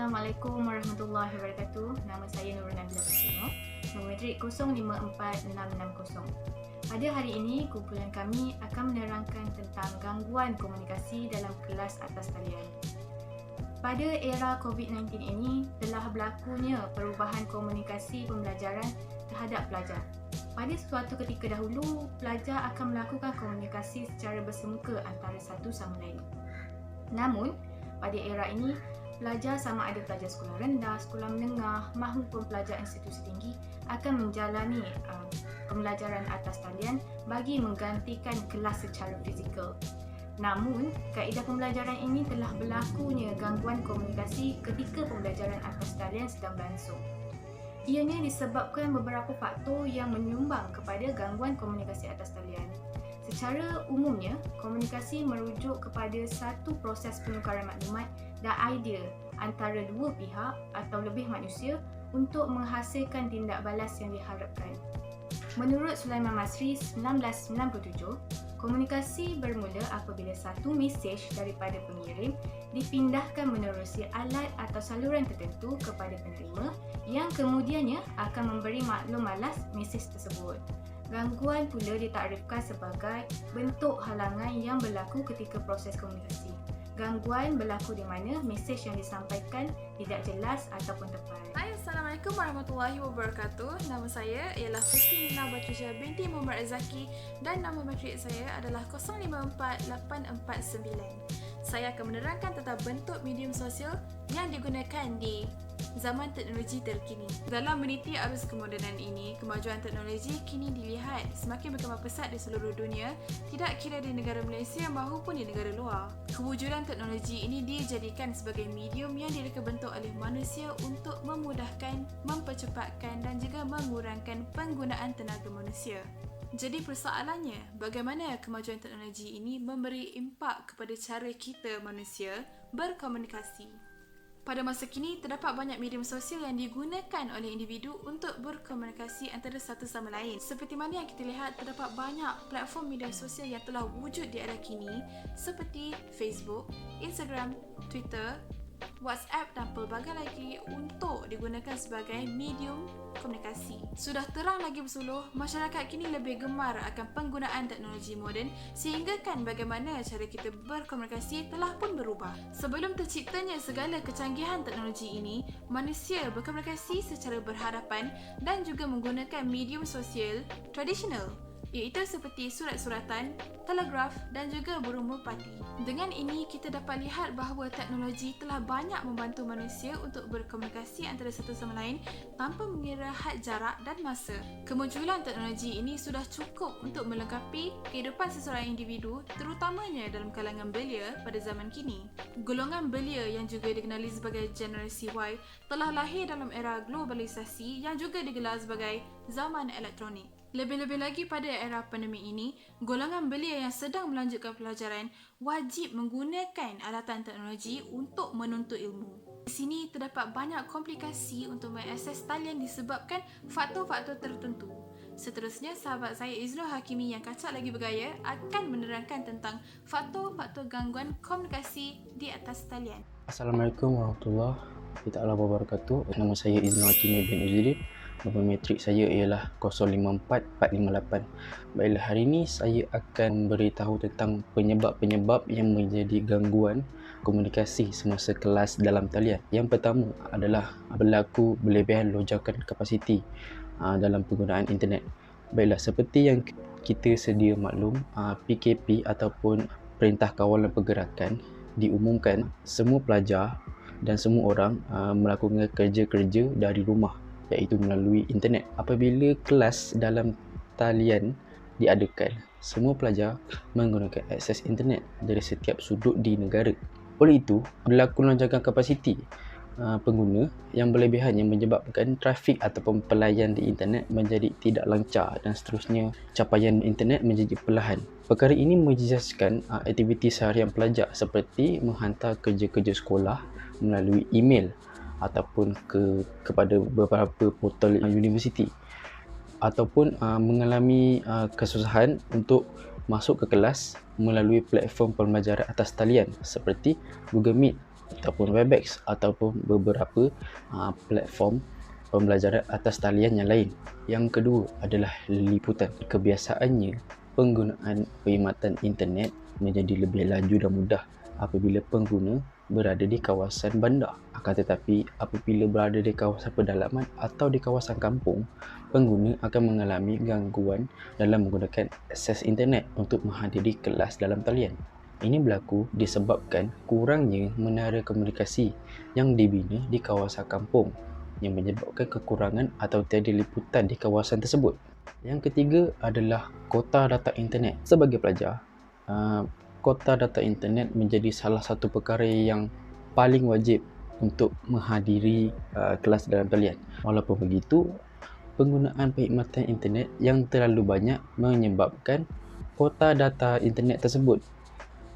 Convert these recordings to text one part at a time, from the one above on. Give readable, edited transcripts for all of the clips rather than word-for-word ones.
Assalamualaikum warahmatullahi wabarakatuh. Nama saya Nurul Nabila Basino, nombor matrik 054660. Pada hari ini, kumpulan kami akan menerangkan tentang gangguan komunikasi dalam kelas atas talian. Pada era COVID-19 ini, telah berlakunya perubahan komunikasi pembelajaran terhadap pelajar. Pada suatu ketika dahulu, pelajar akan melakukan komunikasi secara bersemuka antara satu sama lain. Namun, pada era ini, pelajar sama ada pelajar sekolah rendah, sekolah menengah maupun pelajar institusi tinggi akan menjalani pembelajaran atas talian bagi menggantikan kelas secara fizikal. Namun, kaedah pembelajaran ini telah berlakunya gangguan komunikasi ketika pembelajaran atas talian sedang berlangsung. Ianya disebabkan beberapa faktor yang menyumbang kepada gangguan komunikasi atas talian. Secara umumnya, komunikasi merujuk kepada satu proses penukaran maklumat dan idea antara dua pihak atau lebih manusia untuk menghasilkan tindak balas yang diharapkan. Menurut Sulaiman Masri 1997, komunikasi bermula apabila satu mesej daripada pengirim dipindahkan menerusi alat atau saluran tertentu kepada penerima yang kemudiannya akan memberi maklum malas mesej tersebut. Gangguan pula ditakdirkan sebagai bentuk halangan yang berlaku ketika proses komunikasi. Gangguan berlaku di mana mesej yang disampaikan tidak jelas ataupun tepat. Hai, Assalamualaikum warahmatullahi wabarakatuh. Nama saya ialah Fisti Nina Batrisya binti Muhammad Razaki dan nama matrik saya adalah 054849. Saya akan menerangkan tentang bentuk medium sosial yang digunakan di zaman teknologi terkini. Dalam meniti arus kemodenan ini, kemajuan teknologi kini dilihat semakin berkembang pesat di seluruh dunia, tidak kira di negara Malaysia maupun di negara luar. Kewujudan teknologi ini dijadikan sebagai medium yang direkabentuk oleh manusia untuk memudahkan, mempercepatkan dan juga mengurangkan penggunaan tenaga manusia. Jadi persoalannya, bagaimana kemajuan teknologi ini memberi impak kepada cara kita manusia berkomunikasi? Pada masa kini, terdapat banyak medium sosial yang digunakan oleh individu untuk berkomunikasi antara satu sama lain. Seperti mana yang kita lihat, terdapat banyak platform media sosial yang telah wujud di era kini seperti Facebook, Instagram, Twitter, WhatsApp dan pelbagai lagi untuk digunakan sebagai medium komunikasi. Sudah terang lagi bersuluh, masyarakat kini lebih gemar akan penggunaan teknologi moden sehinggakan bagaimana cara kita berkomunikasi telah pun berubah. Sebelum terciptanya segala kecanggihan teknologi ini, manusia berkomunikasi secara berhadapan dan juga menggunakan medium sosial tradisional, iaitu seperti surat-suratan, telegraf dan juga burung merpati. Dengan ini, kita dapat lihat bahawa teknologi telah banyak membantu manusia untuk berkomunikasi antara satu sama lain tanpa mengira had jarak dan masa. Kemunculan teknologi ini sudah cukup untuk melengkapi kehidupan seseorang individu, terutamanya dalam kalangan belia pada zaman kini. Golongan belia yang juga dikenali sebagai generasi Y telah lahir dalam era globalisasi yang juga digelar sebagai zaman elektronik. Lebih-lebih lagi pada era pandemik ini, golongan belia yang sedang melanjutkan pelajaran wajib menggunakan alatan teknologi untuk menuntut ilmu. Di sini terdapat banyak komplikasi untuk mengakses talian disebabkan faktor-faktor tertentu. Seterusnya, sahabat saya Iznul Hakimi yang kacak lagi bergaya akan menerangkan tentang faktor-faktor gangguan komunikasi di atas talian. Assalamualaikum warahmatullahi wabarakatuh. Nama saya Iznul Hakimi bin Uzri. Nombor matrik saya ialah 054458. Baiklah, hari ini saya akan beritahu tentang penyebab-penyebab yang menjadi gangguan komunikasi semasa kelas dalam talian. Yang pertama adalah berlaku berlebihan lonjakan kapasiti dalam penggunaan internet. Baiklah, seperti yang kita sedia maklum, PKP ataupun Perintah Kawalan Pergerakan diumumkan semua pelajar dan semua orang melakukan kerja-kerja dari rumah, iaitu melalui internet. Apabila kelas dalam talian diadakan, semua pelajar menggunakan akses internet dari setiap sudut di negara. Oleh itu, berlaku lonjakan kapasiti pengguna yang berlebihan yang menyebabkan trafik ataupun pelayan di internet menjadi tidak lancar dan seterusnya capaian internet menjadi perlahan. Perkara ini menjejaskan aktiviti seharian pelajar seperti menghantar kerja-kerja sekolah melalui email ataupun kepada beberapa portal universiti, ataupun mengalami kesusahan untuk masuk ke kelas melalui platform pembelajaran atas talian seperti Google Meet ataupun Webex ataupun beberapa platform pembelajaran atas talian yang lain. Yang kedua adalah liputan. Kebiasaannya, penggunaan perkhidmatan internet menjadi lebih laju dan mudah apabila pengguna berada di kawasan bandar. Akan tetapi, apabila berada di kawasan pedalaman atau di kawasan kampung, pengguna akan mengalami gangguan dalam menggunakan akses internet untuk menghadiri kelas dalam talian. Ini berlaku disebabkan kurangnya menara komunikasi yang dibina di kawasan kampung yang menyebabkan kekurangan atau tiada liputan di kawasan tersebut. Yang ketiga adalah kota data internet. Sebagai pelajar, kota data internet menjadi salah satu perkara yang paling wajib untuk menghadiri kelas dalam talian. Walaupun begitu, penggunaan perkhidmatan internet yang terlalu banyak menyebabkan kota data internet tersebut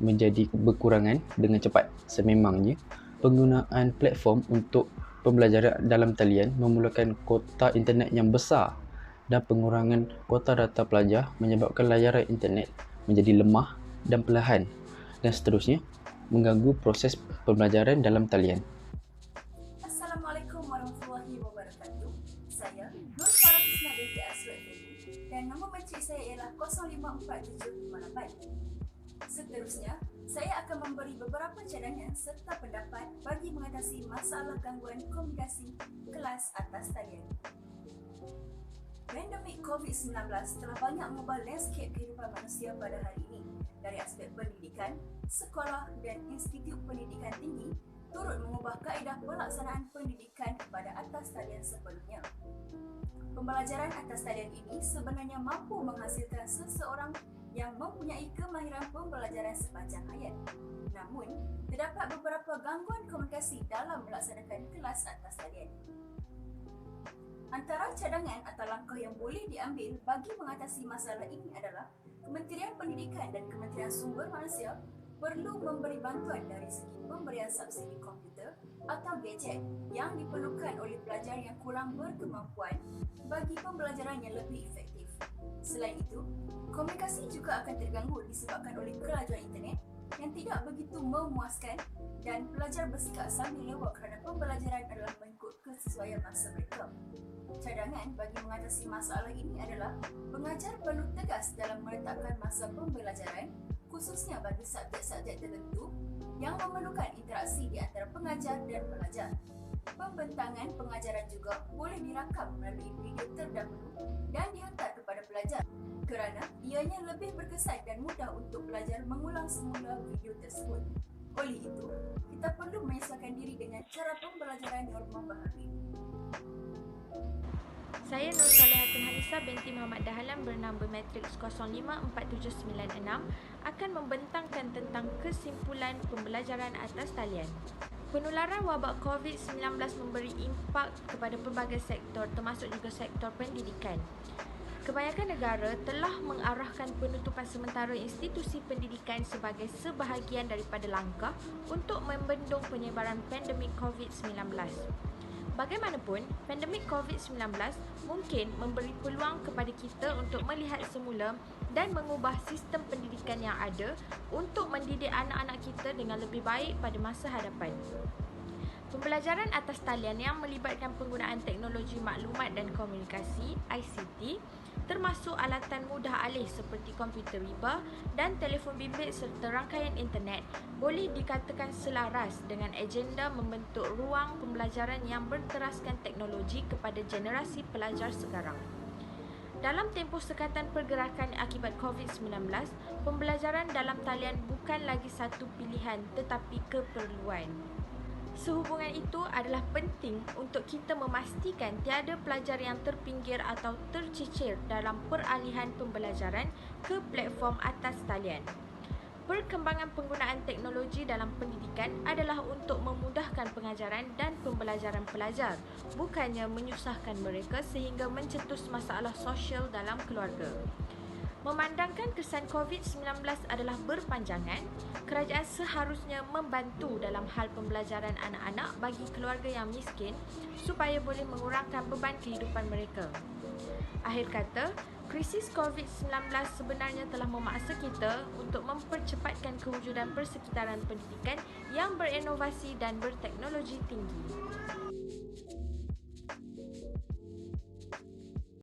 menjadi berkurangan dengan cepat. Sememangnya, penggunaan platform untuk pembelajaran dalam talian memerlukan kota internet yang besar dan pengurangan kota data pelajar menyebabkan layaran internet menjadi lemah dan perlahan dan seterusnya mengganggu proses pembelajaran dalam talian. Assalamualaikum warahmatullahi wabarakatuh. Saya Nur Farah Husna binti Aswad dan nombor matrik saya ialah 054758. Seterusnya, saya akan memberi beberapa cadangan serta pendapat bagi mengatasi masalah gangguan komunikasi kelas atas talian. Pandemik COVID-19 telah banyak mengubah landscape kehidupan manusia pada hari ini. Dari aspek pendidikan, sekolah dan institut pendidikan tinggi turut mengubah kaedah pelaksanaan pendidikan pada atas talian sebelumnya. Pembelajaran atas talian ini sebenarnya mampu menghasilkan seseorang yang mempunyai kemahiran pembelajaran sepanjang hayat. Namun, terdapat beberapa gangguan komunikasi dalam melaksanakan kelas atas talian. Antara cadangan atau langkah yang boleh diambil bagi mengatasi masalah ini adalah Kementerian Pendidikan dan Kementerian Sumber Manusia perlu memberi bantuan dari segi pemberian subsidi komputer atau gadget yang diperlukan oleh pelajar yang kurang berkemampuan bagi pembelajaran yang lebih efektif. Selain itu, komunikasi juga akan terganggu disebabkan oleh kelajuan internet yang tidak begitu memuaskan dan pelajar bersikap sambil lewat kerana pembelajaran adalah mengikut kesesuaian masa mereka. Cadangan bagi mengatasi masalah ini adalah pengajar perlu tegas dalam meletakkan masa pembelajaran khususnya bagi subjek-subjek tertentu yang memerlukan interaksi di antara pengajar dan pelajar. Pembentangan pengajaran juga boleh dirakam melalui video terdahulu dan dihantar kepada pelajar kerana ianya lebih berkesan dan mudah untuk pelajar mengulang semula video tersebut. Oleh itu, kita perlu menyesuaikan diri dengan cara pembelajaran norma baharu ini. Saya Nur Solehatun Hanisa binti Muhammad Dahalan bernamba matriks 054796 akan membentangkan tentang kesimpulan pembelajaran atas talian. Penularan wabak COVID-19 memberi impak kepada pelbagai sektor termasuk juga sektor pendidikan. Kebanyakan negara telah mengarahkan penutupan sementara institusi pendidikan sebagai sebahagian daripada langkah untuk membendung penyebaran pandemik COVID-19. Bagaimanapun, pandemik COVID-19 mungkin memberi peluang kepada kita untuk melihat semula dan mengubah sistem pendidikan yang ada untuk mendidik anak-anak kita dengan lebih baik pada masa hadapan. Pembelajaran atas talian yang melibatkan penggunaan teknologi maklumat dan komunikasi (ICT) termasuk alatan mudah alih seperti komputer riba dan telefon bimbit serta rangkaian internet boleh dikatakan selaras dengan agenda membentuk ruang pembelajaran yang berteraskan teknologi kepada generasi pelajar sekarang. Dalam tempoh sekatan pergerakan akibat COVID-19, pembelajaran dalam talian bukan lagi satu pilihan tetapi keperluan. Sehubungan itu adalah penting untuk kita memastikan tiada pelajar yang terpinggir atau tercicir dalam peralihan pembelajaran ke platform atas talian. Perkembangan penggunaan teknologi dalam pendidikan adalah untuk memudahkan pengajaran dan pembelajaran pelajar, bukannya menyusahkan mereka sehingga mencetus masalah sosial dalam keluarga. Memandangkan kesan COVID-19 adalah berpanjangan, kerajaan seharusnya membantu dalam hal pembelajaran anak-anak bagi keluarga yang miskin supaya boleh mengurangkan beban kehidupan mereka. Akhir kata, Krisis COVID-19 sebenarnya telah memaksa kita untuk mempercepatkan kewujudan persekitaran pendidikan yang berinovasi dan berteknologi tinggi.